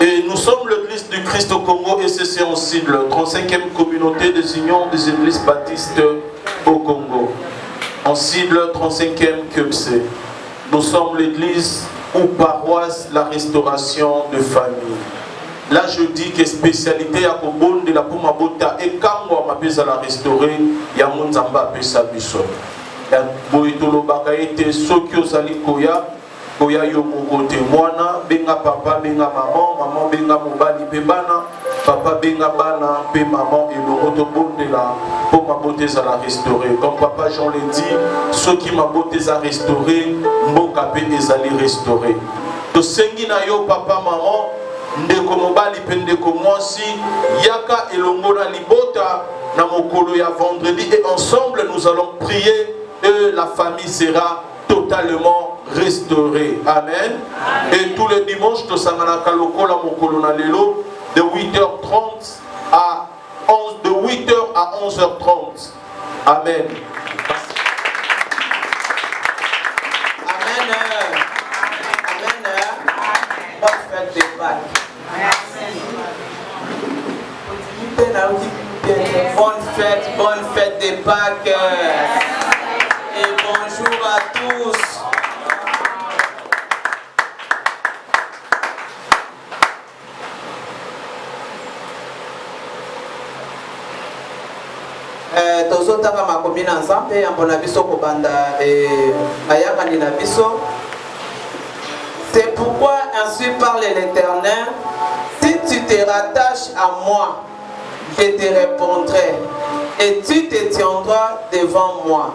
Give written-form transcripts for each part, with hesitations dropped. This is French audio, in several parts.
Et nous sommes l'Église du Christ au Congo et c'est en sigle, 35e communauté des unions des églises baptistes au Congo. En sigle, 35e QPC. Nous sommes l'église ou paroisse la restauration de famille. Là je dis que spécialité à Kobon de la Pumabota et quand on m'appelle à la restaurer, il y a mon zamba pesa biso. Boitolo bakaite sokyo sali koya. Koya yo mokote mwana benga papa benga maman benga mobali pe bana papa benga bana pe maman et le bondela pour ma beauté à la restaurer comme papa Jean l'a dit ceux qui ma beauté à restaurer mboka pe ezali restaurer to sengi na yo papa maman ndeko mobali pe ndeko mwasi yaka elongo na libota na mokolo ya vendredi et ensemble nous allons prier et la famille sera totalement restauré. Amen. Et tous les dimanches, de 8h30 à 11h30. Amen. Amen. Amen. Bonne fête de Pâques. Bonne fête de Pâques. Et bonjour à tous. Tozotaka makomi na nzambe ya mbona biso kobanda ayakani na biso. C'est pourquoi ainsi parle l'Éternel, si tu te rattaches à moi, je te répondrai et tu te tiendras devant moi.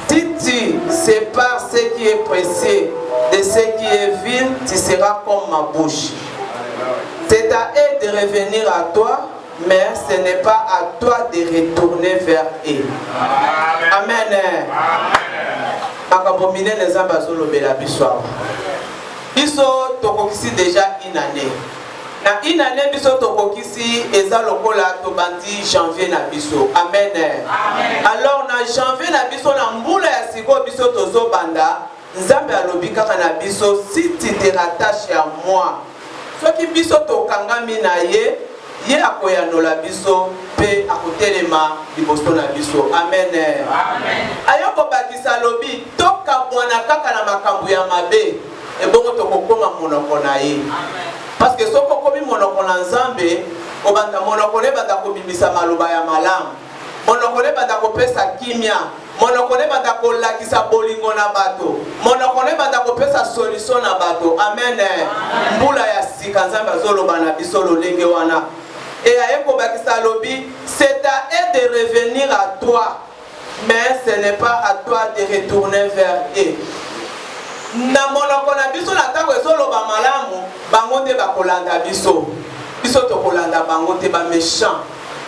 Si tu sépares ce qui est précieux de ce qui est vil, tu seras comme ma bouche. C'est à eux de revenir à toi, mais ce n'est pas à toi de retourner vers eux. Amen. Makabomine les ambasolo bela biso. Biso tokokisi déjà une année. Na une année biso tokokisi eza lokola tobandi janvier na biso. Amen. Alors na janvier na biso na mbula ya siko biso tozo banda nzambe alobi kaka na biso si tu te rattaches à moi. Soki biso tokangami na ye ye akoyanola biso pe akotelema liboso na biso. Amen. Ayoko bakisa lobi toka bwana kaka na makambo ya mabe ebongo tokokoma monoko na ye. Parce que soko komi monoko na nzambe obanda monoko ne banda kobimisa maloba ya malamu. Monoko ne banda kopesa kimia. Monoko ne banda kolakisa bolingo na bato. Monoko ne banda kopesa solution na bato. Amen. Mbula ya sika nzambe azoloba na biso lolenge wana. Et ayeko bakisa lobi, c'est à eux de revenir à toi, mais ce n'est pas à toi de retourner vers eux. Na monoko na biso na tango ezoloba malamu, bango te bakolanda biso. Biso tokolanda bango te ba méchant.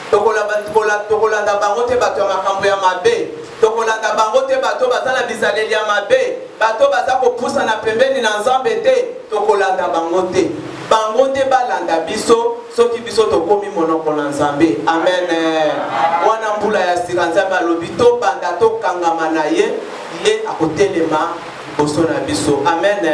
Tokolanda bango te bato ya makambo ya mabe. Tokolanda bango te bato baza na bizaleli ya mabe. Bato baza kopusa na pembeni na nzambe te. Tokolanda bango te. Bango te balanda biso. Soki biso tokomi monoko na nzambe. Amen. Wana mbula ya sika nzambe alobi to banda to kangama na ye. Ye akotelema boso na biso. Amen.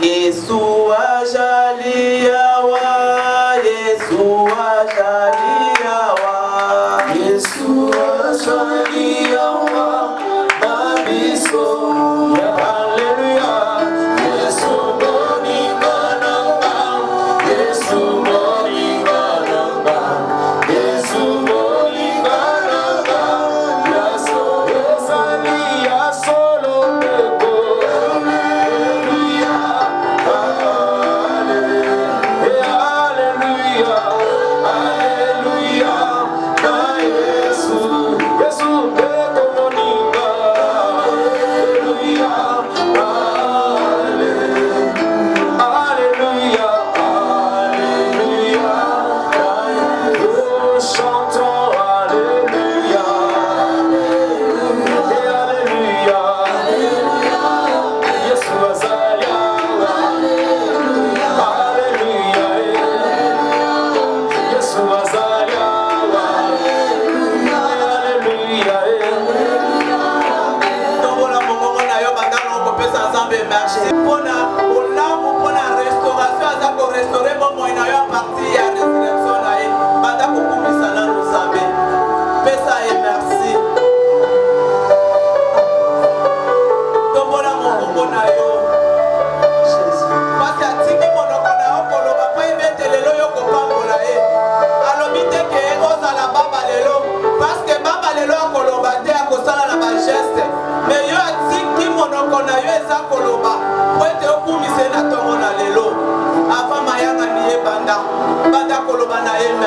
Yesu ajali yawa. Yesu ajali yawa. Yesu ajali yawa. Babiso. Hallelujah. Yesu boni bananga. Yesu boni bananga. Yesu boni bananga. Yesu ezali ya solo peko. Hallelujah.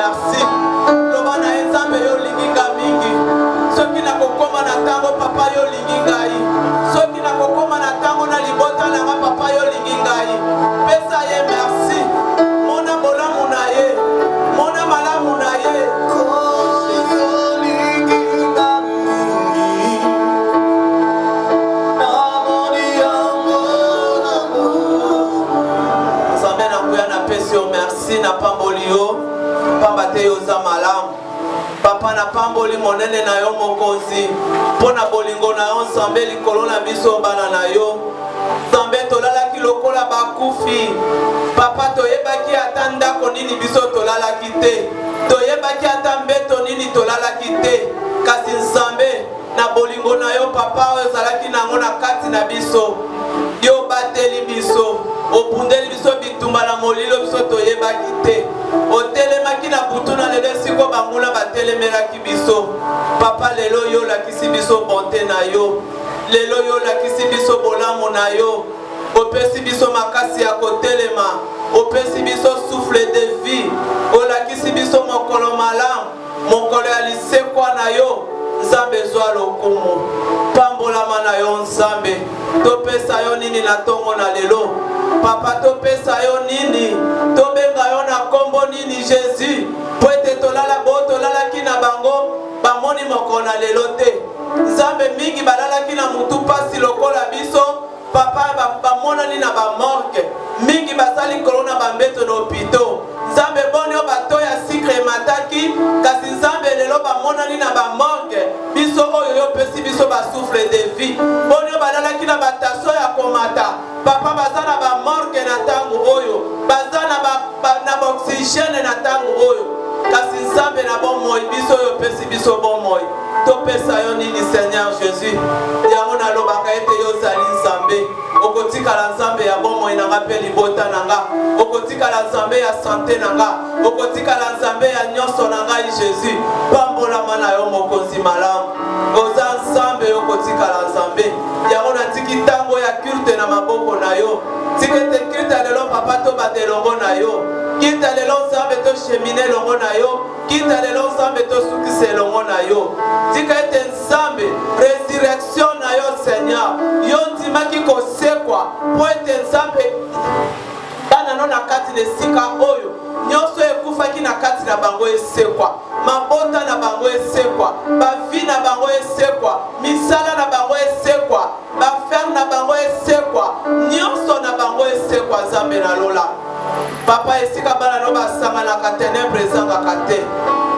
merci. Loba na Nzambe yo linginga mingi. Soki na kokoma na tango papa yo lingingai. Soki na kokoma na tango na libota na papa yo lingingai. Pesa ye merci. Mona bolamu na ye. Mona malamu na ye. Merci na pamboli yo pambate yo za malamu papa na pamboli monene na yo mokonzi pona bolingo na yo Nzambe likolo na biso bana na yo Nzambe tolalaki lokola bakufi papa toyebaki ata ndako nini biso tolalaki te toyebaki ata mbeto nini tolalaki te kasi Nzambe na bolingo na yo papa oyo ozalaki nango na kati na biso yo bateli biso opundeli biso bitumba na molilo biso toyebaki te otelemaki na butu na lelo esiko banguna batelemelaki biso papa lelo yo lakisi biso bonte na yo lelo yo lakisi biso bolamu na yo opesi biso makasi ya kotelema opesi biso souffle de vie olakisi biso mokolo malamu mokolo ya lisekwa na yo Nzambe zwa lokumu pambolama na yo Nzambe topesa yo nini na tongo na lelo papa topesa yo nini tobenga yo na kombo nini Jésus po ete tolala bo tolalaki na bango bamoni moko na lelo te Nzambe mingi balalaki na mutu pasi lokola biso papa bamonani na bamorgue mingi basali kolona bambeto na hôpitaux Nzambe boni yo bato ya sikre mataki kasi Nzambe lelo bamonani na bamorgue biso oyo yo pesi biso basouffle de vie boni yo balalaki na bataso ya komata papa baza na bamorgue na tango oyo baza na oxygène na tango oyo kasi Nzambe na bomoi biso oyo pesi biso bomoi topesa yo nini Seigneur Jésus yango nalobaka ete yo ozali Nzambe okotikala Nzambe ya bomoi nanga mpe libota nanga okotikala Nzambe ya santé nanga okotikala Nzambe ya nyonso na ngai Jésus pambolama na yo mokonzi malamu oza Nzambe okotikala Nzambe yango natiki ntango ya culte na maboko na yo tika ete culte lelo papa tobate elongo na yo kita lelo Nzambe tochemine elongo na yo kita lelo Nzambe tosukisa elongo na yo tika ete Nzambe résurrection na yo Seigneur yo ndimaki kosekwa po ete Nzambe bana no na kati na esika oyo nyonso ekufaki na kati na bango esekwa mabota na bango esekwa bavi na bango esekwa misala na bango esekwa baferme na bango esekwa nyonso na bango esekwa Nzambe na lola papa esika bana no basanganaka ténèbre ezangaka te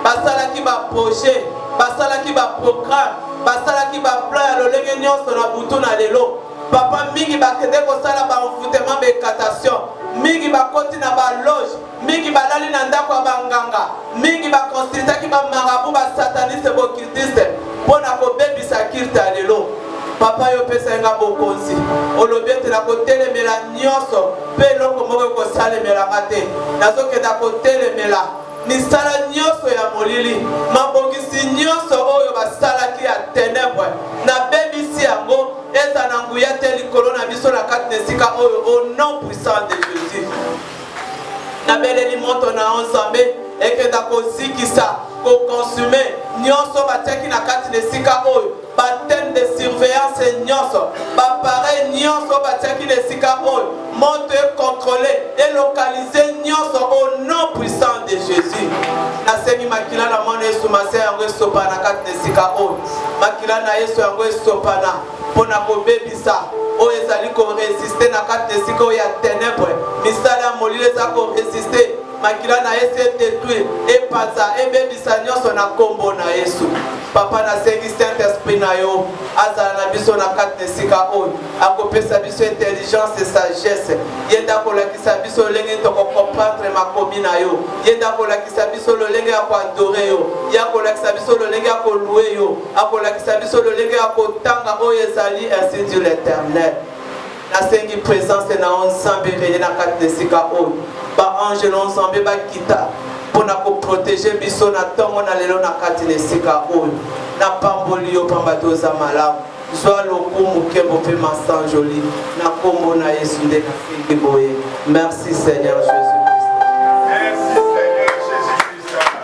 basalaki baprojet basalaki baprogramme basalaki baplan ya lolenge nyonso na butu na lelo papa mingi bakende kosala baenvoûtement bécatation mingi bakoti na baloge mingi balali na ndako ya banganga mingi bakonsultaki bamarabu basataniste bokiltiste mpo na kobebisa kirte ya lelo papa yo pesa nga bokonzi olobi ete nakotelemela nyonso mpe eloko moko ekosalemelanga te nazokenda kotelemela misala nyonso ya molili mabongisi nyonso oyo basalaki ya ténèbre nabebisi yango eza na nguya te likolo na biso na kati na esika oyo au nom puissant de Jésus nabeleli moto na yo Nzambe ekenda kozikisa kokonsume nyonso batiaki na kati na esika oyo batene de surveillance nyonso bapareil nyonso batiaki na esika oyo moto econtrôle elokalize nyonso au nom puissant de Jésus nasengi makila na mwana Yesu mase yango esopana na kati na esika oyo makila na Yesu yango esopana mpona kobebisa oyo ezali koresiste na kati na esika oyo ya ténèbre misala ya molilo eza koresiste makila na Yesu etetui epanza ebebisa nyonso na kombo na Yesu papa nasengi Saint Esprit na yo azala na biso na kati na esika oyo akopesa biso intelligence et sagesse yenda kolakisa biso lolenge tokokomprendre makomi na yo yenda kolakisa biso lolenge ya koadore yo ya kolakisa biso lolenge ya kolue yo akolakisa biso lolenge ya kotanga oyo ezali ainsi dit l'Éternel nasengi présence na Nzambe reye na kati na esika oyo baange na Nzambe bakita mpona koprotege biso na ntongo na lelo na kati na esika oyo na pamboli yo pamba toza malamu zwa lokumu kembo mpe masanjoli na kombo na Yesu nde nasengi boye merci Seigneur Jésus-Christ. Merci Seigneur Jésus-Christ.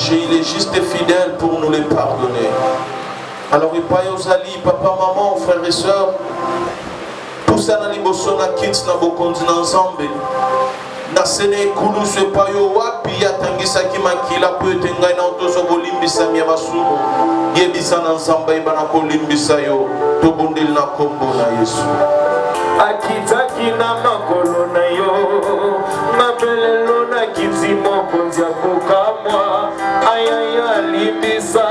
péchés, il est juste et fidèle pour nous les pardonner. Alors, il paye aux alliés, papa, maman, frères et sœurs, tout ça dans les bossons, na kits, na bokondi, na ensemble. Na sene kulu se payo wapi ya tangisa kimakila pe tengai na otoso bolimbisa miya basumo. Yebisa na nsamba ibana kolimbisa yo. Tobondeli na kombo na Yesu. Akitaki na makolo na yo, mabelelo na kiti mokonzi ya kokamwa. Ayaya limbisa,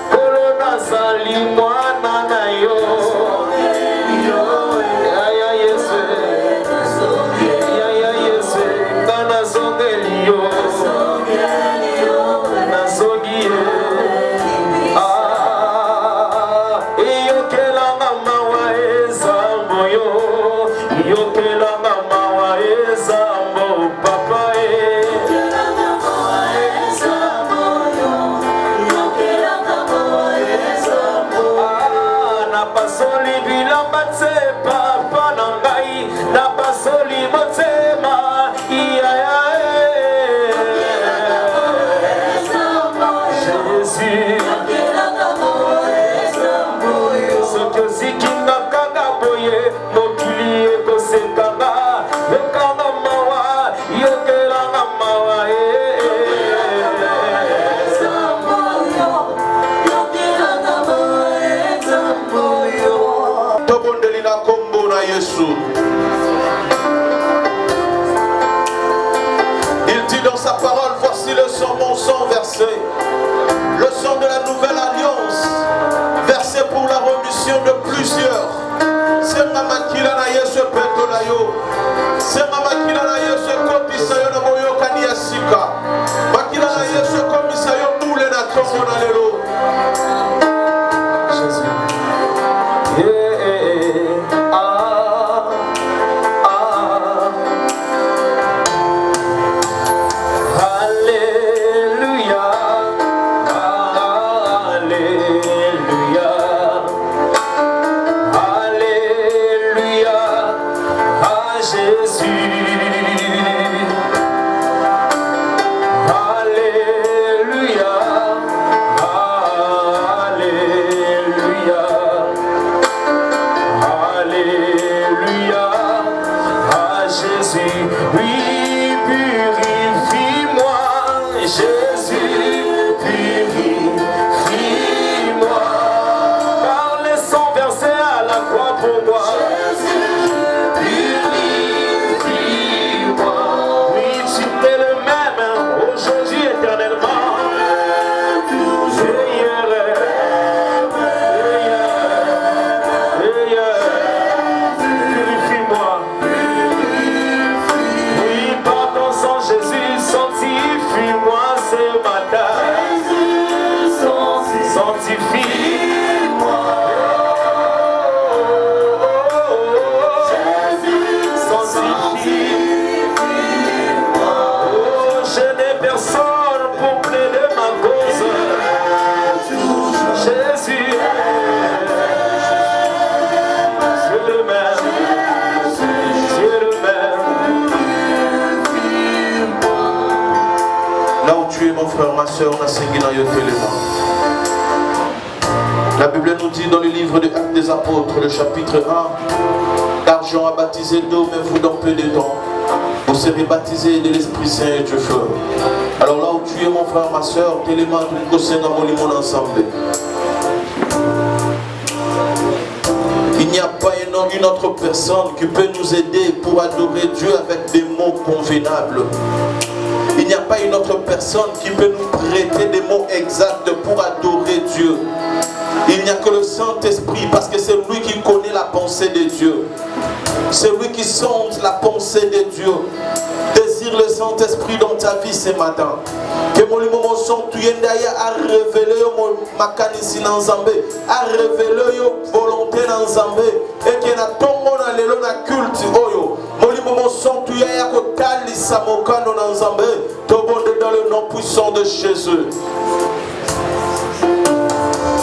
kolo na sali mwana na yo. Aya Yesu, Yaya Yesu, kana zongeli yo, na zongi yo. Il dit dans sa parole, voici le sang, mon sang versé, le sang de la nouvelle alliance, versé pour la remission de plusieurs. C'est Mamakila na Yesu Petolayo, c'est Mamakila na Yesu Kotisayo na Moyo Kaniasika, Makila na Yesu Komisayo Moule na Tomo na Lelo. Jésus. La Bible nous dit dans le livre des Actes des Apôtres, le chapitre 1, car Jean a baptisé d'eau, mais vous dans peu de temps, vous serez baptisés de l'Esprit Saint et du feu. Alors là où tu es mon frère, ma soeur, téléma, tout le ensemble. Il n'y a pas une autre personne qui peut nous aider pour adorer Dieu avec des mots convenables. Il n'y a pas une autre personne qui peut nous prêter des mots exacts pour adorer Dieu. Il n'y a que le Saint-Esprit, parce que c'est lui qui connaît la pensée de Dieu. C'est lui qui sonde la pensée de Dieu. Désire le Saint-Esprit dans ta vie ce matin. Que mon moment son tu y a révélé mon makanisi dans Zambé, a révélé volonté dans Zambé, et que na tongo na lelo na culte oyo. Mon moment son tu y a kotali samokano dans Zambé, tobonde dans le nom puissant de Jésus.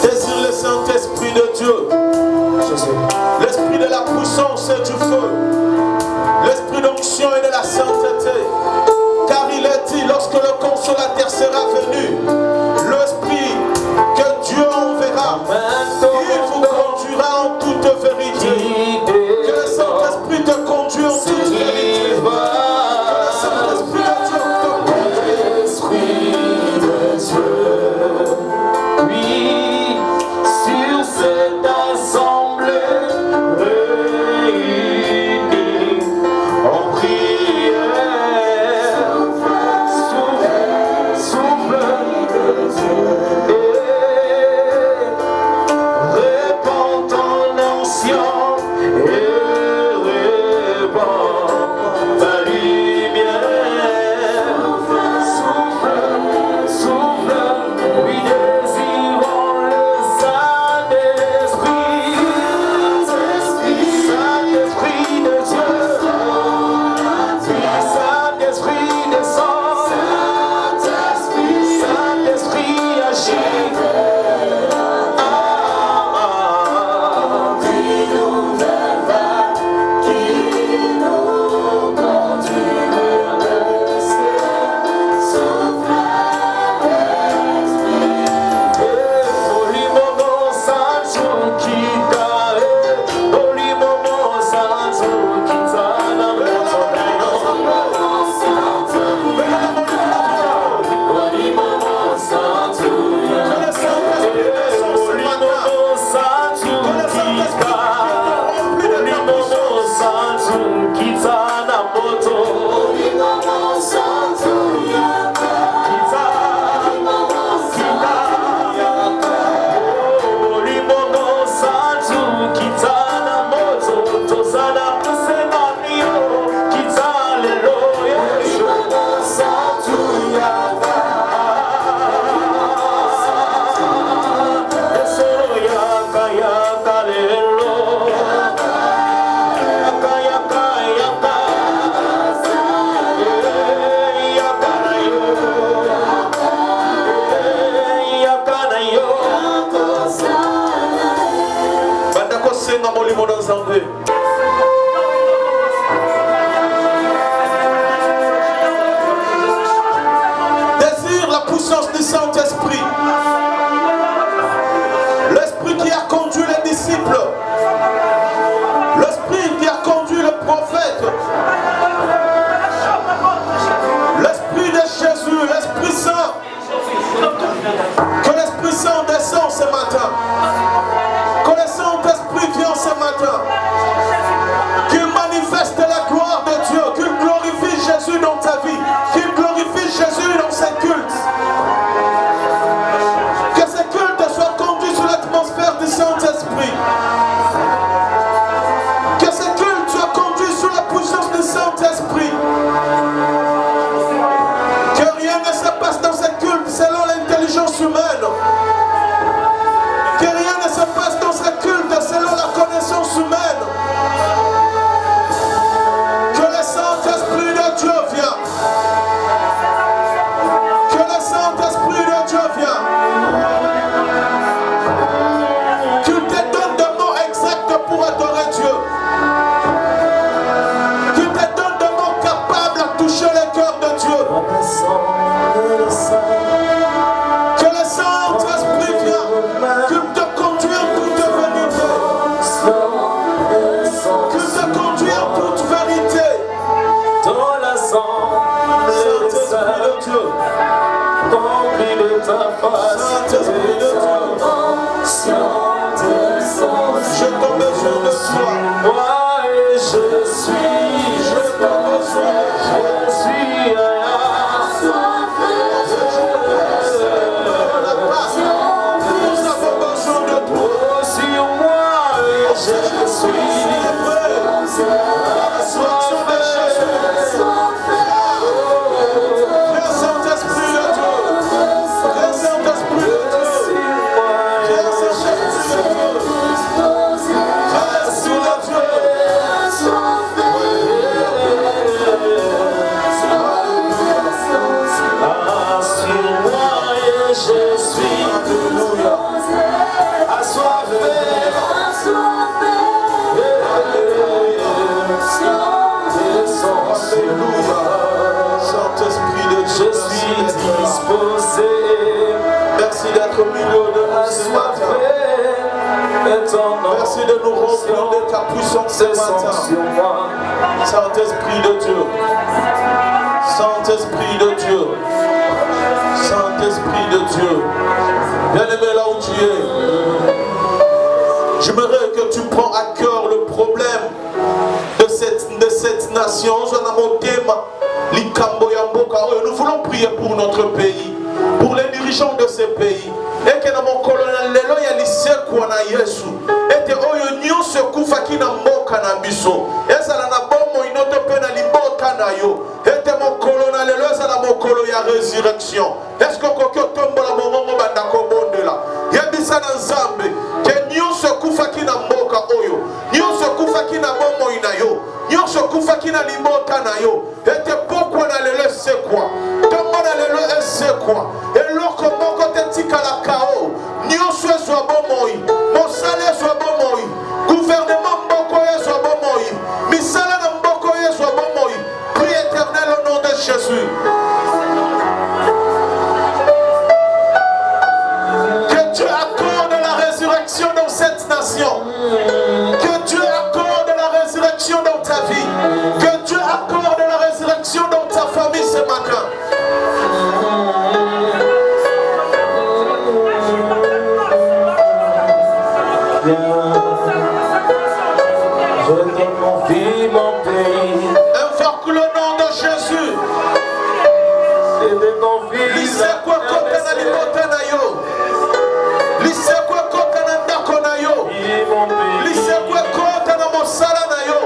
Désire le Saint-Esprit de Dieu, l'esprit de la puissance et du feu, l'esprit d'onction et de la sainteté. Car il est dit, lorsque le conseil sur la terre sera venu. L'Esprit que Dieu enverra, il vous conduira en toute vérité. Que le Saint-Esprit te conduise en toute vérité. Que le Saint-Esprit de Dieu te conduise. Esprit de Dieu, oui, sur cette assemblée réunie en prière, souffle et répands ton ancien et répands ta lumière. Souffle, oui, désirons le Saint-Esprit, Saint-Esprit de Dieu, Saint-Esprit descend, Saint-Esprit agit. Désire la puissance du Saint-Esprit. L'Esprit qui a conduit les disciples. L'Esprit qui a conduit le prophète. L'Esprit de Jésus, l'Esprit Saint. Que l'Esprit Saint descend ce matin. Que le Saint-Esprit vienne ce matin. Qu'il manifeste la gloire de Dieu. Qu'il glorifie Jésus dans ta vie. Qu'il glorifie Jésus dans ses cultes. Que ces cultes soient conduits sous l'atmosphère du Saint-Esprit. Que ces cultes soient conduits sous la puissance du Saint-Esprit. Que rien ne se passe dans ces cultes selon l'intelligence humaine. Que rien ne se passe dans ces cultes selon la connaissance humaine. Que le Saint-Esprit de Dieu vienne. Que le Saint-Esprit de Dieu vienne. Qu'il te donne des mots exacts pour adorer Dieu. Qu'il te donne des mots capables à toucher le cœur de Dieu. Que le Saint-Esprit d'être au milieu de nous ce matin. Merci de nous remplir de ta puissance ce matin. Saint-Esprit de Dieu. Saint-Esprit de Dieu. Saint-Esprit de Dieu. Bien-aimé là où tu es. J'aimerais que tu prends à cœur le problème de cette nation. Nous voulons prier pour notre pays, pour les dirigeants de ce pays. Et que mon colonel lelo ya lisekwa na Yesu. Ete oyo nyonso kufaki na mboka na biso. Ezala na bomo inoto pe na liboka na yo. Ete mon colonel lelo ezala mokolo ya résurrection. Est-ce que kokyo tombola mongongo bandako bondela. Yebisa na Nzambe ke nyonso kufaki na mboka oyo. Nyonso kufaki na bomo ina yo. Nyonso kufaki na liboka na yo. Ete pokwa na lelo c'est quoi? Tombo na lelo c'est quoi? Et loko moko te tikala kao. Nyonso ezwa bomoi. Mosala ezwa bomoi. Gouvernement mboko ezwa bomoi. Misala na mboko ezwa bomoi. Prie éternel au nom de Jésus. Que Dieu accorde la résurrection dans cette nation. Que Dieu accorde la résurrection dans ta vie. Que Dieu accorde la résurrection dans ta famille ce matin. Je te confie mon pays. Invoque le nom de Jésus. Je te confie Lisekwa kota na libota na yo. Lisekwa kota na ndako na yo. mon pays. Lisekwa kota na mosala na yo.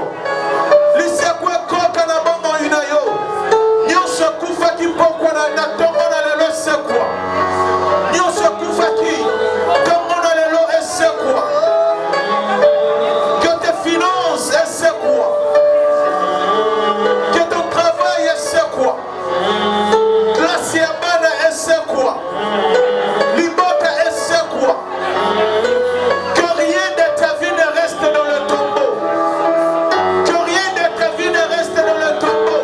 Lisekwa kota na bomo ina yo. Nyonso kufaki pokwa na tongo na lelo sekwa. Nyonso kufaki tongo na lelo esekwa. Que tes finances c'est quoi? Que ton travail c'est quoi? Classe ya bana c'est quoi? Libota c'est quoi? Que rien de ta vie ne reste dans le tombeau. Que rien de ta vie ne reste dans le tombeau.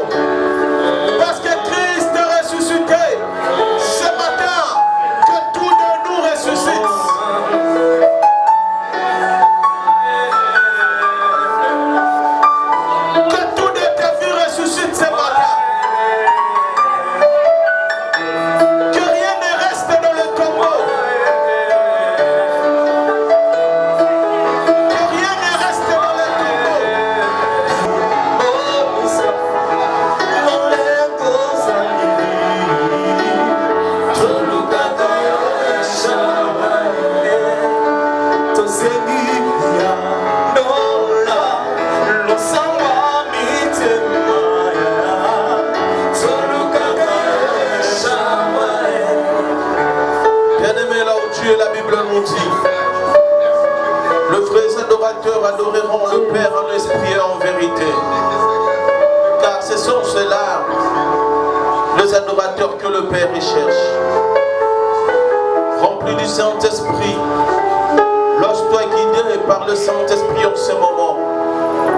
Parce que Christ est ressuscité. Ce matin, que tout de nous ressuscite. Que tout de ta vie ressuscite ce matin. Que rien ne reste dans le tombeau. Que rien ne reste dans le tombeau. Bien-aimé, là où tu es, la Bible nous dit, le vrai adorateur adoreront le Père en esprit et en vérité. Car ce sont ceux-là, les adorateurs que le Père recherche. Remplis du Saint-Esprit, laisse-toi guider par le Saint-Esprit en ce moment.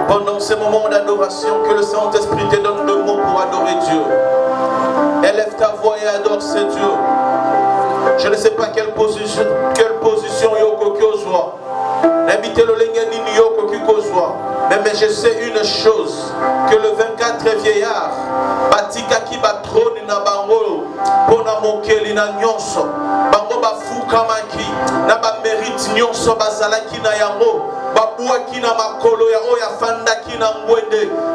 Pendant ces moments d'adoration, que le Saint-Esprit te donne le mot pour adorer Dieu. Élève ta voix et adore ce Dieu. Je ne sais pas quelle position yoko kyozwa. N'habitez le lengeni yoko kyozwa. Mais je sais une chose, que le 24 vieillard, batika ki batroni na bango, pona mokeli na nyonso, bango bafuka maki, na ba mérite nyonso bazalaki na yango.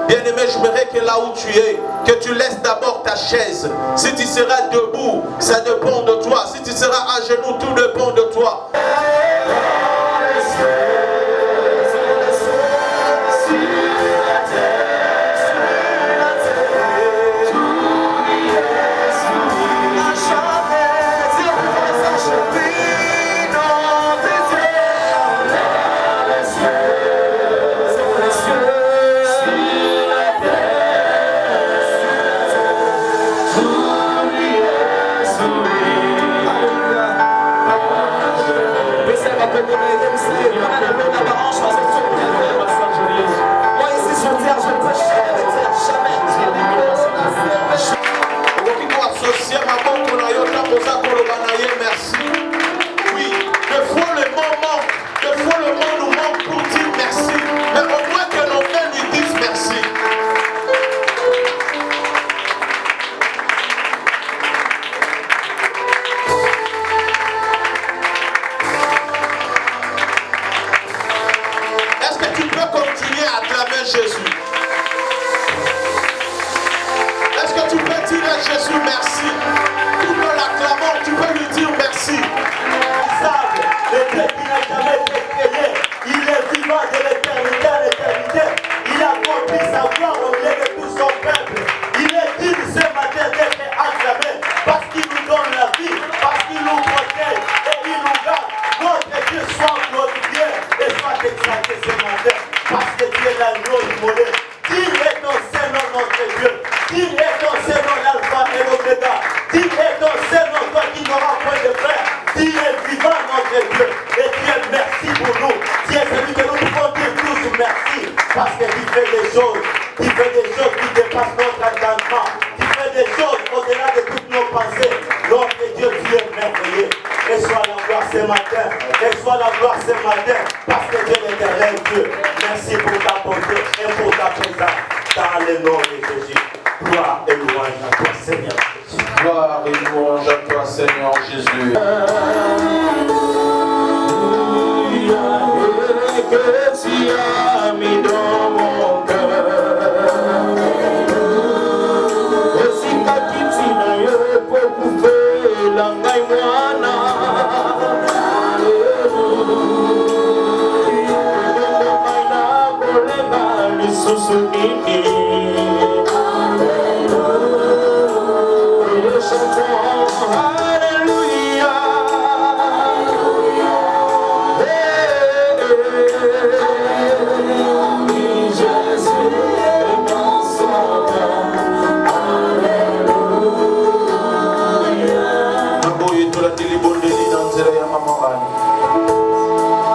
Bien-aimé, j'aimerais que là où tu es, que tu laisses d'abord ta chaise. Si tu seras debout, ça dépend de toi. Si tu seras à genoux, tout dépend de toi. Merci. ce matin. Reçois la gloire ce matin. Parce que Dieu l'éternel Dieu. Merci pour ta bonté et pour ta présence. Dans le nom de Jésus. Gloire et louange à toi, Seigneur Jésus. Gloire et louange à toi, Seigneur Jésus. Que tu as mis dans mon cœur. Aussi kakitina yo pour couper la gaïwana.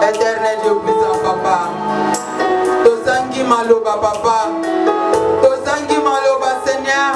Éternel Dieu puissant, papa. Tozangi maloba, papa. Tozangi maloba, Seigneur.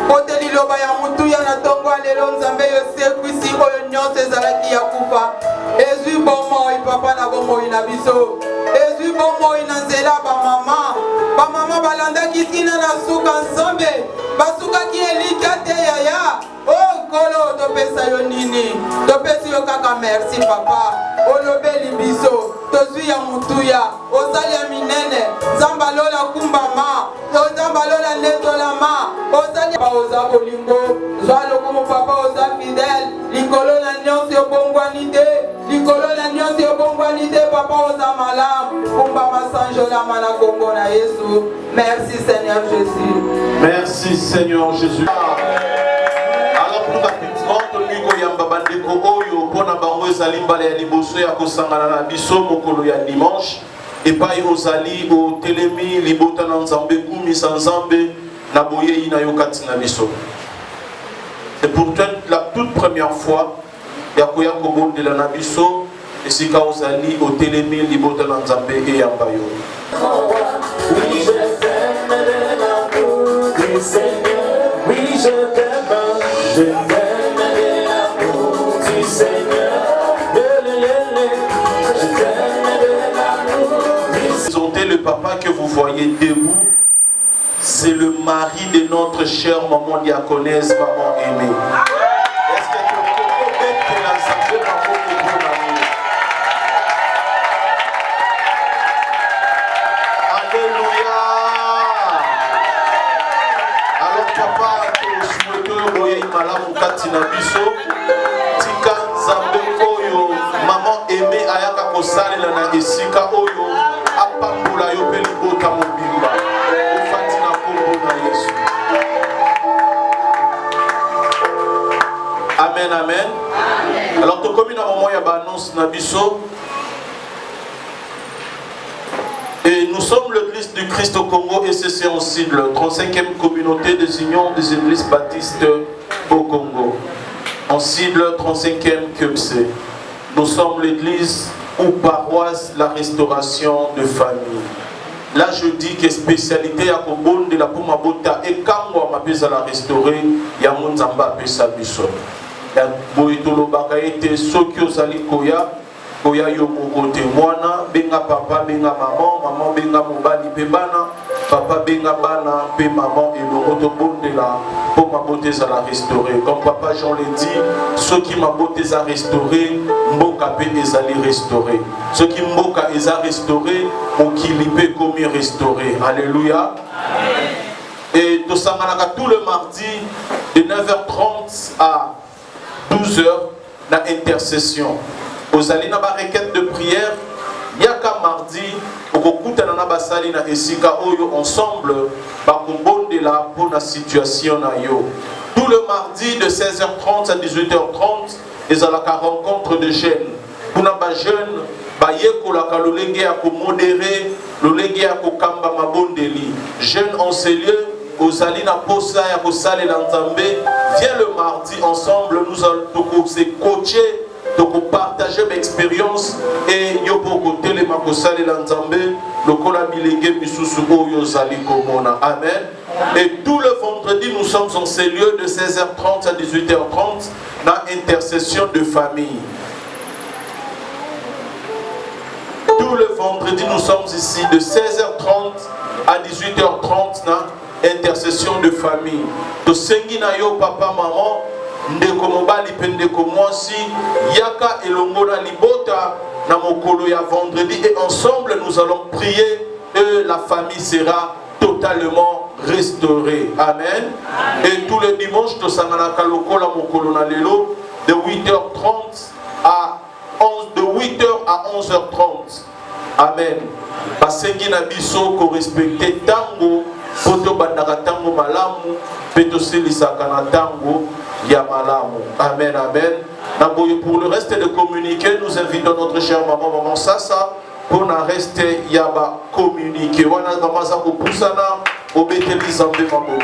Kote liloba ya mutu ya na tongo alelo nzambe yo sekwisi oyo nyonso ezalaki ya kufa. Ezwi bomoi papa na bomoi na biso. Ezwi bomoi na nzela bamama. Bamama balandaki tina na suka nzambe. Basukaki elika te yaya. Oh kolo topesa yo nini. Topesi yo kaka merci papa. Olobeli biso. Tozwi ya mutuya. Ozali ya minene. Nzamba lola kumbama. Nzamba lola netolama. Ozali pa oza bolingo. Zwalo kumu papa oza fidèle. Likolo na nyonso yo bongwani te. Likolo na nyonso yo bongwani te papa oza malam. Kumbama sanjola mana kongo na Yesu. Merci Seigneur Jésus. Merci Seigneur Jésus. Alors pour rapidement, Toliko Yamba Bandeko Oyo, Pona Bango Ezali Mbale ya Liboso ya Kosangana na Biso Mokolo ya dimanche. Et pas Ozali au Telemi, Libota Nanzambe, Kumi Sanzambe, Naboye Inayokati Nabiso. C'est pourtant la toute première fois, Yakoya Kobo de la Nabiso, et Sika Ozali au Telemi, Libota Nanzambe et Yambayo. Oui, je t'aime de l'amour du Seigneur. Oui, je t'aime de l'amour du Seigneur. Je t'aime de l'amour du Présentez le papa que vous voyez debout. C'est le mari de notre chère maman diaconesse, maman aimée. Est-ce que tu peux mettre la santé maman de ton ami? Alléluia. Alors papa, tu souhaites boye malamu katina biso. Tika nzambe oyo maman aimée ayaka kosalela na esika oyo apambola yo pe libota mobimba. Ofati na kombo na Yesu. Amen, amen. Alors to komi na moment ya ba annonce na biso. Et nous sommes l'église du Christ au Congo et c'est en Cible, 35e communauté des unions des églises baptistes au Congo. En Cible, 35e QPC. Nous sommes l'église ou paroisse la restauration de famille. Là je dis que spécialité à Kobon de la Pomabota et quand on m'appelle à la restaurer, il y a mon zamba pesa biso. Ya boitolo bakaete sokyo zali koya. Koya yo mokote mwana benga papa benga maman benga mobali pe bana papa benga bana pe maman et le bondela pour ma beauté à la restaurer comme papa Jean l'a dit ceux qui ma beauté à restaurer mboka pe ezali restaurer ceux qui mboka eza restaurer mokili comme restaurer alléluia et to sanganaka tout le mardi de 9h30 à 12h la intercession. Aux alina ba requête de prière, yaka mardi, okokuta na basali na esika oyo ensemble, ba kombondela pour la situation na yo. Tout le mardi de 16h30 à 18h30, ils ont la rencontre de jeunes. Pour na ba jeunes, ba yekolaka lolenge ya ko modérer, lolenge ya ko kamba mabondeli. Jeunes en ces lieux, aux alina posa ya ko sale l'Nzambe, viens le mardi ensemble, nous allons se coacher. Donc partager mes expériences et yo poko telema ko sale la nzambe lokola bilenge misusu oyo zali komona amen. Et tout le vendredi nous sommes en ces lieux de 16h30 à 18h30 dans intercession de famille. tous les vendredis, nous sommes ici de 16h30 à 18h30, intercession de famille. To sengi na yo papa, maman, ndeko mobali pe ndeko mwasi, yaka elongo na libota na mokolo ya vendredi, et ensemble nous allons prier et la famille sera totalement restaurée. Amen. Et tous les dimanches, to sangana kaloko la mokolo na lelo de 8h30 à 8h à 11h30. Amen. Basengi na biso ko respecter tango, poto bandaka tango malamu, peto selisaka na tango ya malamu. Amen, amen. Pour le reste de communiquer, nous invitons notre chère maman Sassa pour na rester yaba communiquer. Wana maman za ko pusana obeteli zambe maboko.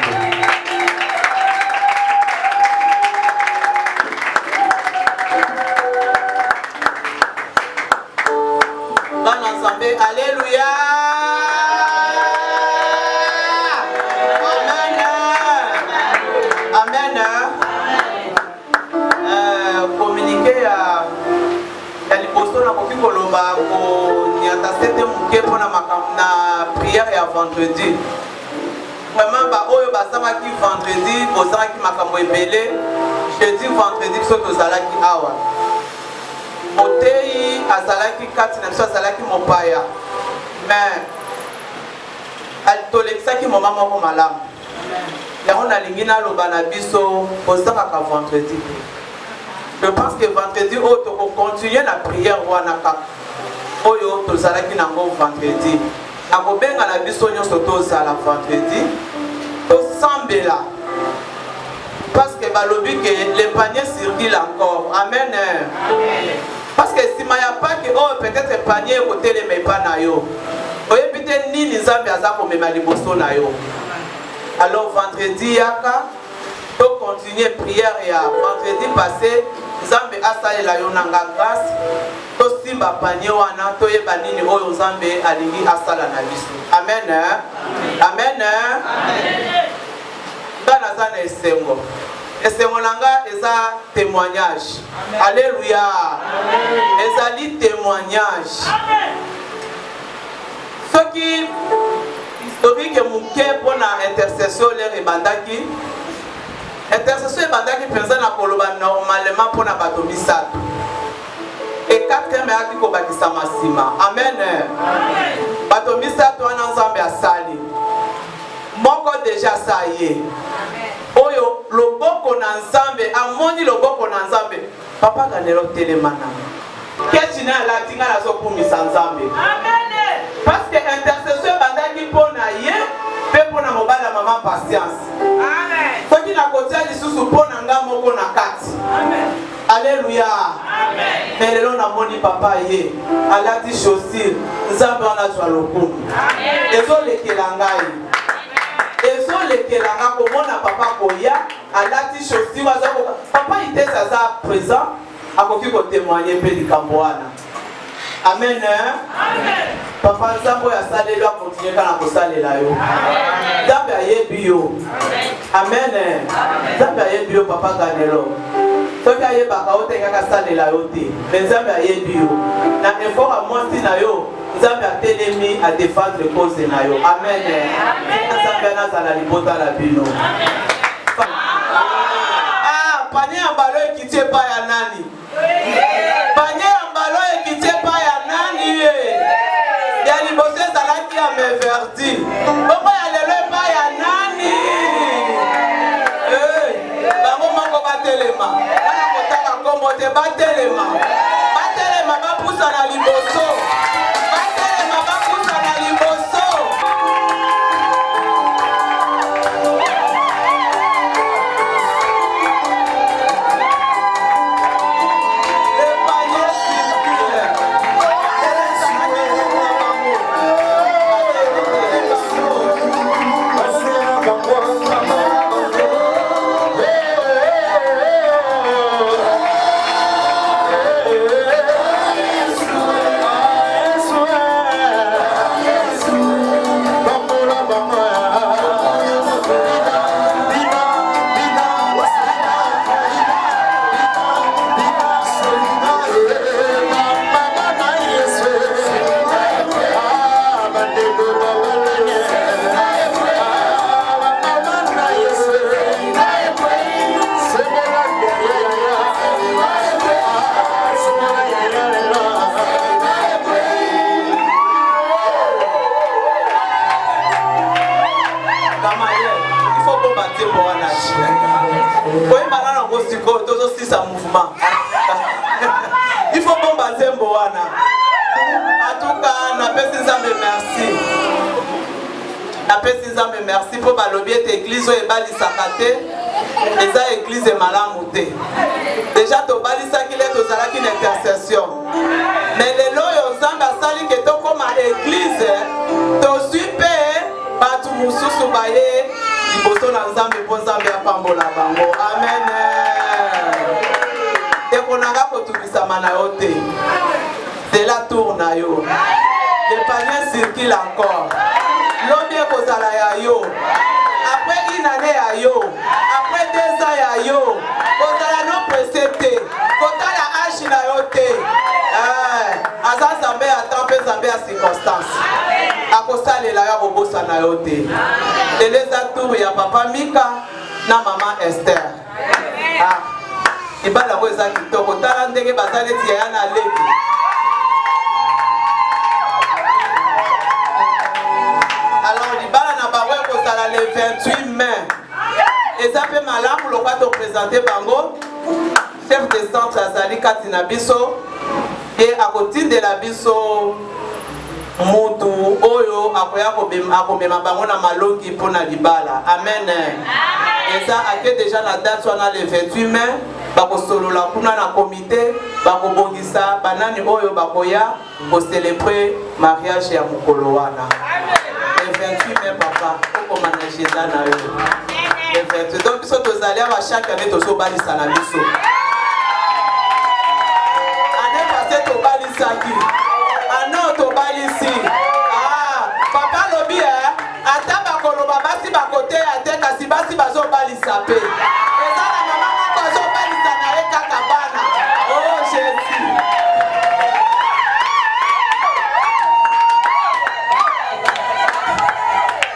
Alléluia. Amen. Amen. Communiquer à l'imposteur na koki koloba ko nyata sete muke pona na prière ya vendredi. Vraiment ba oyo basama ki vendredi bozala ki makambo ebele. Jeudi vendredi so tozalaki awa. Motei azalaki kati na biso azalaki mopaya, mais tolekisaki moma moko malamu. Yango nalingi naloba na biso ozalaka vendredi. Je pense que vendredi oyo tokokontinue na prière wana kaka oyo tozalaki nango vendredi. Nakobenga na biso nyonso tozala vendredi tosambela, parce que balobi que le panier circule encore. Amen. Parce que si maya pas que oh peut-être panier côté les mais pas na yo. Oyebi te nini nzambe aza ko mema liboso na yo. Alors vendredi yaka to continuer prière ya vendredi passé nzambe asalela yo nanga grâce to simba panier wana to yeba nini oyo nzambe alingi asala na biso. Amen. Amen. Bana zana esengo. Esengo nanga eza témoignage. Alléluia. Ezali témoignage. Ce qui historique muke pona intercession les ebandaki. Intercession ebandaki penza na koloba normalement pona bato misato. Et quatrième yaki ko bakisa masima. Amen. Bato misato wana nzambe asali. Moko déjà ça y est. Oyo loboko na nzambe amoni loboko na nzambe papa ganelo telemana ketina la tinga la so kumisa nzambe. Amen. Parce que intercession bandaki pona ye pe pona mobala maman patience. Amen. Soki na kotia lisusu pona nga moko na kati. Amen. Alléluia. Amen. Mais lelo na moni papa ye alati chaussure nzambe wana twa lokumu. Amen. Ezolekela ngai. Ezolekela komona papa koya alati chaussure wazako papa itesa za présent akoki ko témoigner pe likambo wana. Amen. Amen. Papa nzambo ya salelo continue kana kosalela yo. Amen. Nzambe ayebi yo. Amen. Amen. Nzambe ayebi yo papa ganelo. Soki ayebaka ote kaka salela yo te. Mais nzambe ayebi yo. Na effort a monti na yo. Nzambe atelemi a défendre cause na yo. Amen. Nzambe nazala libota la bino. Ah, panier ya mbalo ekitie pa ya nani? Panier ya mbalo ekitie pa ya nani? Ya liboso ezalaki ya meverdi. Bongo ya lelo pa ya nani? Bango moko batelema. Bana kotaka kombo te batelema. Batelema bapusa na liboso. Hey! sembo wana. En tout cas, napesi nzambe merci. Napesi nzambe merci pour balobi ete église oyo ebalisaka te. Eza église malamu te. Déjà tobalisaki le tozalaki na intercession. Mais lelo oyo nzambe asali ke tokoma église tozwi mpe bato mosusu baye liboso na nzambe mpo nzambe apambola bango. Amen. Tekonanga kotubisama na yo te. C'est la tour na yo. Le panier circule encore. L'homme kozala ya yo. Après une année ya yo. Après 2 ans ya yo. Kozala non précédé. Kotala âge na yo te. Aza Nzambe attend pe Nzambe à circonstance. Akosalela ya kobosa na yo te. Eleza tour ya papa Mika na maman Esther. Ibala ko eza kitoko. Tala ndenge bazali ti ya na lebi. Alors, libala na bango kozala le 28 mai. Eza pe malamu lokwa to présenter bango. Chef de centre azali kati na biso. Et akotindela biso mutu oyo akoya akomema bango na malongi mpona libala. Amen. Eza ake déjà na date wana le 28 mai. Bakosolola kuna na comité. Bakobongisa banani oyo bakoya célébrer mariage ya mokolo wana. 28 mai papa, pour manager ça na yo. Le 28. Donc biso tozali à chaque année tozo balisa na biso. Année passée to balisaki. Année to balisi. Papa lobi ata bakoloba basi bakote ate kasi basi bazo balisa pe. Eza na mama moko azo balisa na ye kaka bana. Oh Jésus.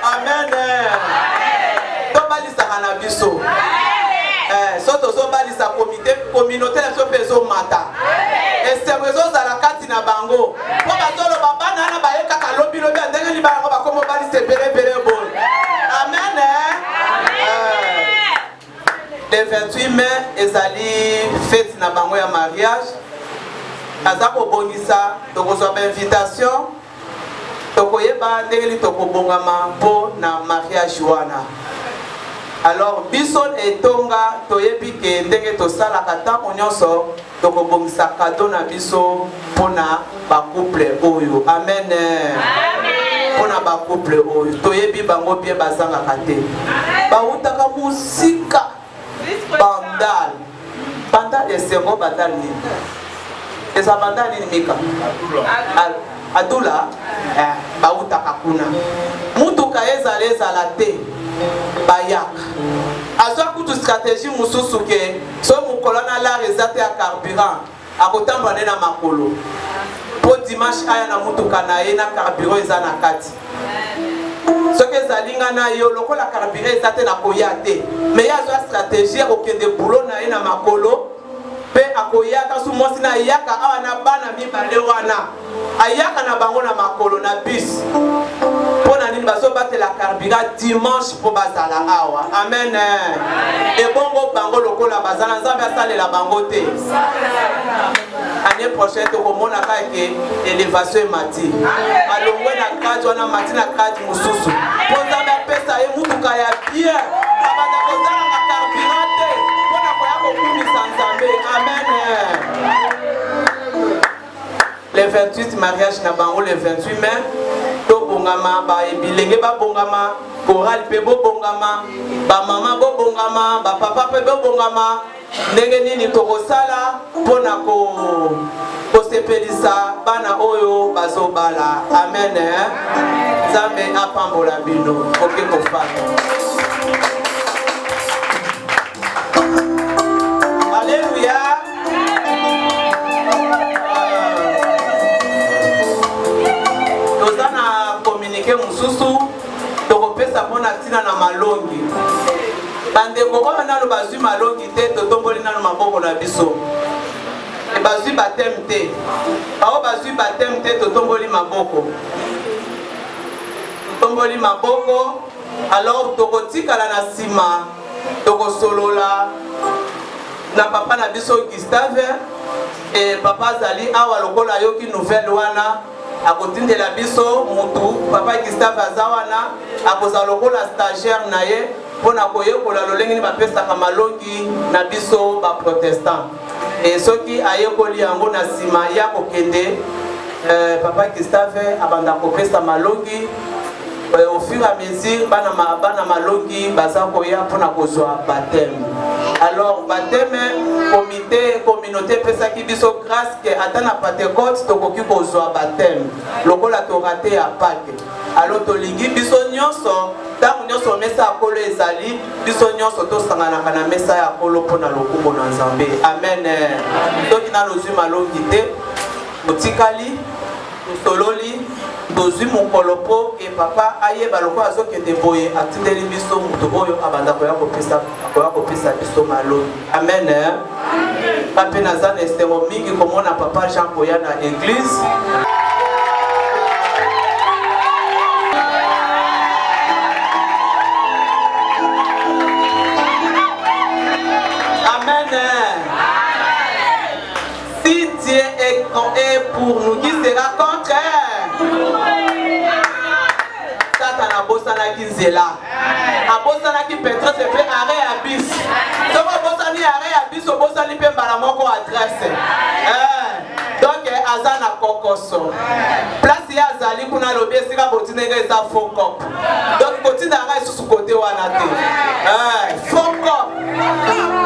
Amen. Tobalisa kana biso. Soto zo balisa communauté na so peso mata. Esterezo za la kati na bango. Po bazolo babana na bayeka ka lobi ndenge li bango bakomo balise pere bon. Amen. Le 28 mai ezali fête na bango ya mariage. Azako bongisa tokozwa ba invitation. Tokoyeba ndenge tokobongama mpo na mariage wana. Alors bison etonga toyebi ke ndenge tosalaka ntango nyonso tokobongisa kado na biso mpona bacouple oyo. Amen. Mpona bacouple oyo toyebi bango bien bazangaka te. Bautaka musika bandal esengo bandal nini. Eza bandal nini Mika? Adula bautaka kuna mutuka ezala te bayaka azwa kutu stratégie mususu ke so mukolo na la rezate ya carburant akotamba na makolo po dimanche aya na mutuka na ye na carburant eza na kati soki ezalinga na yo lokola carburant eza te na koya te mais ye azwa stratégie okende boulot na ye na makolo pe akoyaka su mosi na yaka awa na bana mibale wana ayaka na bango na makolo na bis pona nini bazo batela carburant dimanche po bazala awa. Amen. Ebongo bango lokola bazala nzambe asalela bango te. Année prochaine tokomona kake élévation mati alongwe na kadi wana mati na kadi mususu po nzambe apesa ye mutuka ya bien abanda kozala na carburant te pona koya kokumisa nzambe. Amen. Le 28 mariage na bango le 28 mai to bongama ba ebilenge ba bongama choral pe bo bongama ba mama bo bongama ba papa pe bo bongama ndenge nini tokosala pona ko sepelisa bana oyo bazobala. Amen. Nzambe apambola bino oke kofata. Alléluia. Mususu tokopesa mpona tina na malongi bandeko oyo nano bazwi malongi te totomboli nano maboko na biso bazwi bateme te bao bazwi bateme te totomboli maboko alors tokotikala na nsima tokosolola na papa na biso Gustave et papa Zali awa lokola yoki nouvelle wana akotindela biso mutu papa Gustave azawana akoza lokola stagiaire na ye pona koyekola lolenge ni bapesaka malongi na biso ba protestant et soki ayekoli yango na sima ya kokende papa Gustave abanda kopesa malongi au fur et à mesure bana malongi baza koya pona kozwa baptême. Alors baptême comité communauté pesaki biso grâce que atana Pentecôte tokoki kozwa baptême lokola to raté à Pâques. Alors tolingi biso nyonso tangu nyonso mesa akolo ezali biso nyonso tosanganaka na mesa ya akolo pona lokumu na Nzambe. Amen. Toki na lozwi malongi te motikali sololi dozwi mokolopo et papa ayeba loko azokende boye atindeli biso mutu oyo abanda koya kopesa biso malongi. Amen. Pape naza na estemo mingi komona papa Jean koya na église. Amen. Si Dieu est pour nous, qui sera contre? Satan a bossé Nzela. A bossé Petro se fait arrêt à bis. Donc a bossé arrêt à bis, a bossé Pembalamoko adresse. Donc Azana Kokoso. Place ya Azali kuna lobi esika botinega eza faux cop. Donc kotina arrêt sur ce côté wanate. Faux cop.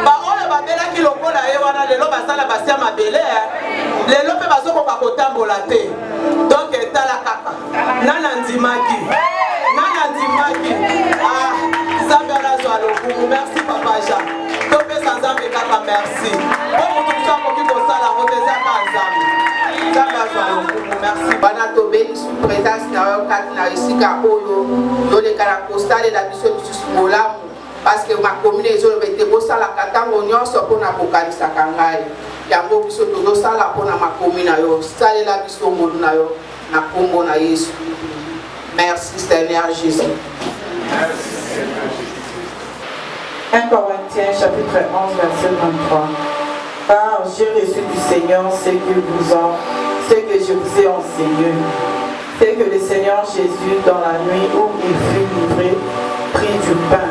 Ba oyo babela ki lokola ye wana lelo basala basia mabele. Lelo pe bazoko ba kotambola te. Donc etala kaka. Nana ndimaki. Merci papa Jean. Topé sans âme et kaka merci. Merci. Bana tobeli sous présence na kati na isika oyo dole kala postale la biso biso molamu parce que ma commune ezolo bete bosala katango nyonso pona kokanisa kangai yango biso tozo sala pona ma commune yo sale la biso ngolu na yo na kombo na Yesu. Merci Seigneur Jésus. Merci Seigneur Jésus. 1 Corinthiens chapitre 11 verset 23. Car j'ai reçu du Seigneur ce que je vous ai enseigné. C'est que le Seigneur Jésus, dans la nuit où il fut livré, prit du pain.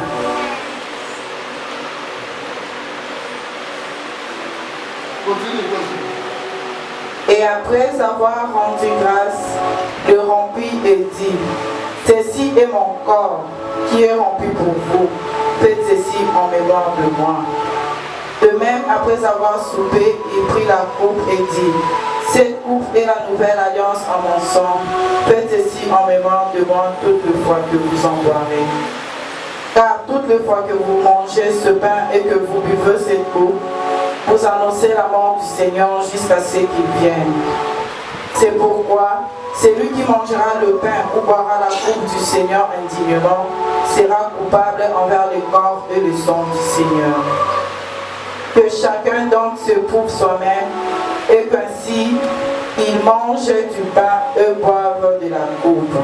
Et après avoir rendu grâce, le rompit et dit: ceci est mon corps qui est rompu pour vous. Faites ceci en mémoire de moi. De même, après avoir soupé, il prit la coupe et dit: cette coupe est la nouvelle alliance en mon sang. Faites ceci en mémoire de moi toutes les fois que vous en boirez. Car toutes les fois que vous mangez ce pain et que vous buvez cette coupe, vous annoncez la mort du Seigneur jusqu'à ce qu'il vienne. C'est pourquoi celui qui mangera le pain ou boira la coupe du Seigneur indignement sera coupable envers le corps et le sang du Seigneur. Que chacun donc se prouve soi-même et qu'ainsi il mange du pain et boive de la coupe.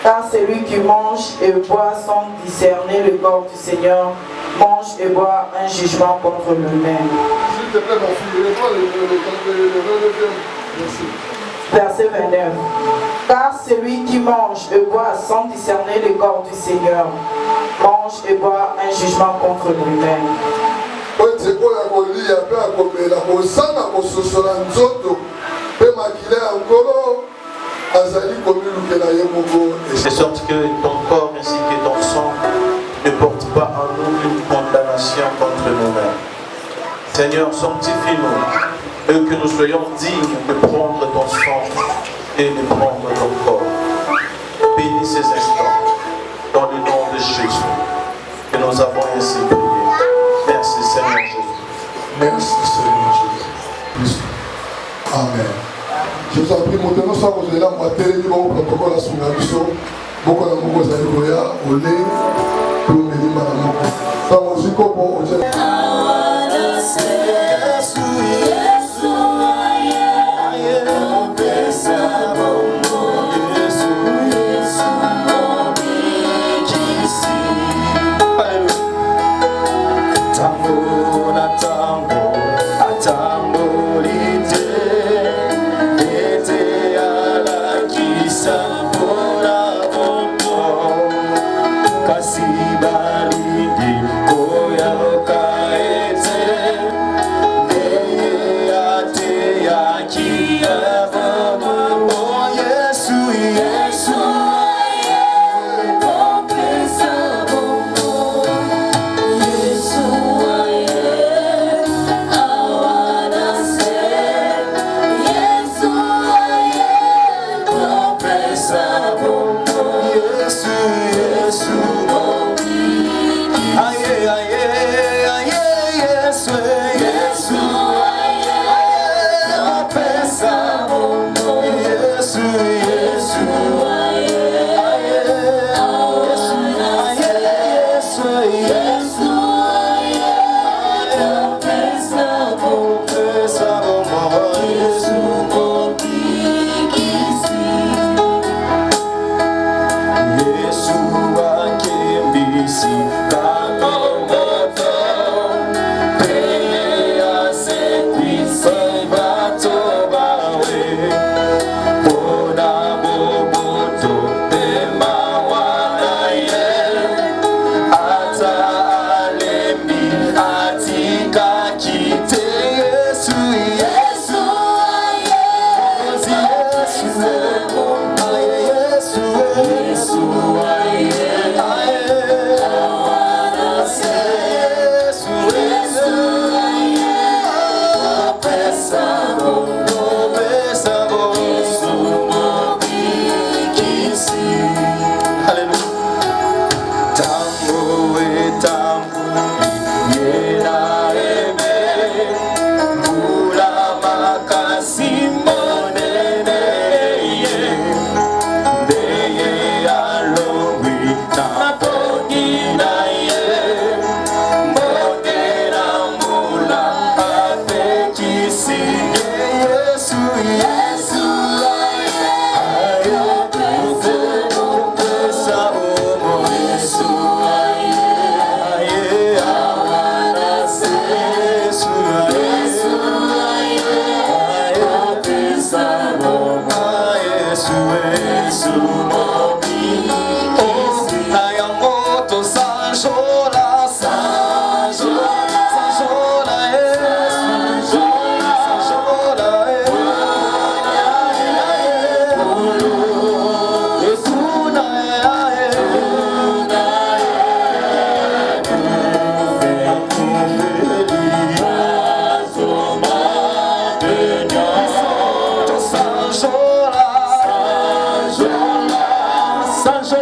Car celui qui mange et boit sans discerner le corps du Seigneur mange et boit un jugement contre lui-même. S'il te plaît, mon fils, merci. Verset 29. Car celui qui mange et boit sans discerner le corps du Seigneur mange et boit un jugement contre lui-même. De sorte que ton corps ainsi que ton sang ne portent pas en nous une condamnation contre nous-mêmes. Seigneur, sanctifie-nous et que nous soyons dignes de prendre ton sang et de prendre ton corps. Bénis ces instants dans le nom de Jésus que nous avons ainsi prié. Merci Seigneur Jésus. Merci Seigneur Jésus. Amen. Je vous en prie, montez-nous ça, vous allez là, moi, télé, bon protocole à son abisso, beaucoup de monde, vous allez voir, au lait, pour me dire, madame, ça, mon zico, pour vous allez. Tango na Santo.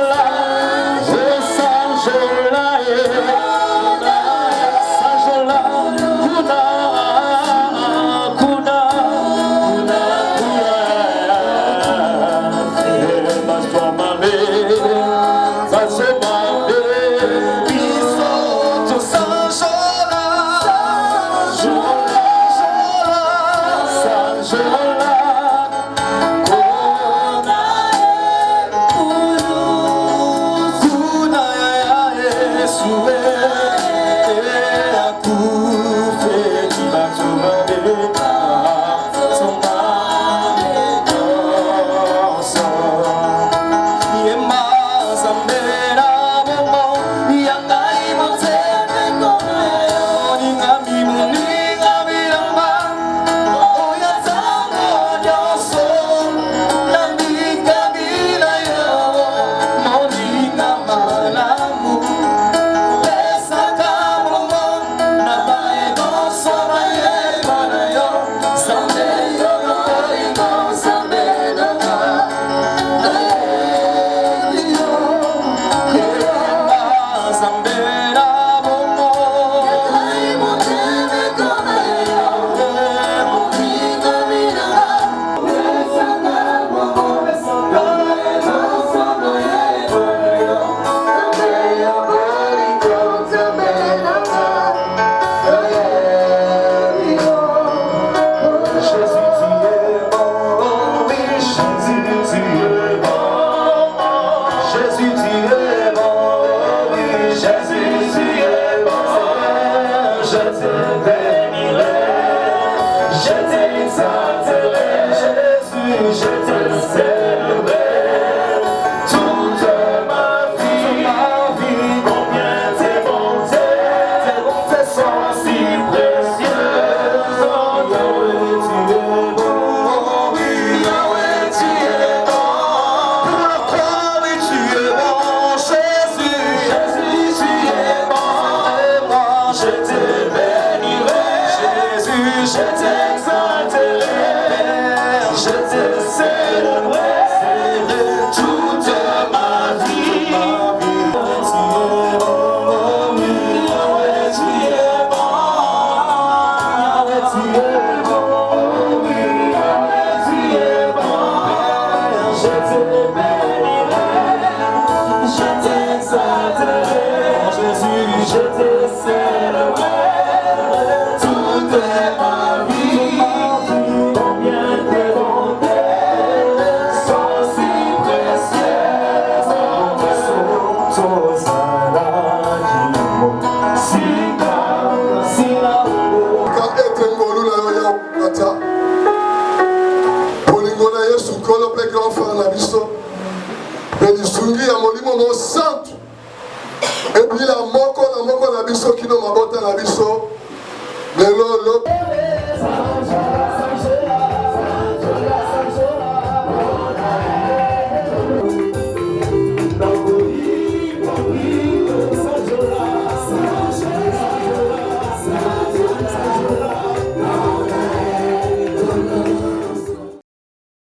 Et puis la moko na biso kino mabota na biso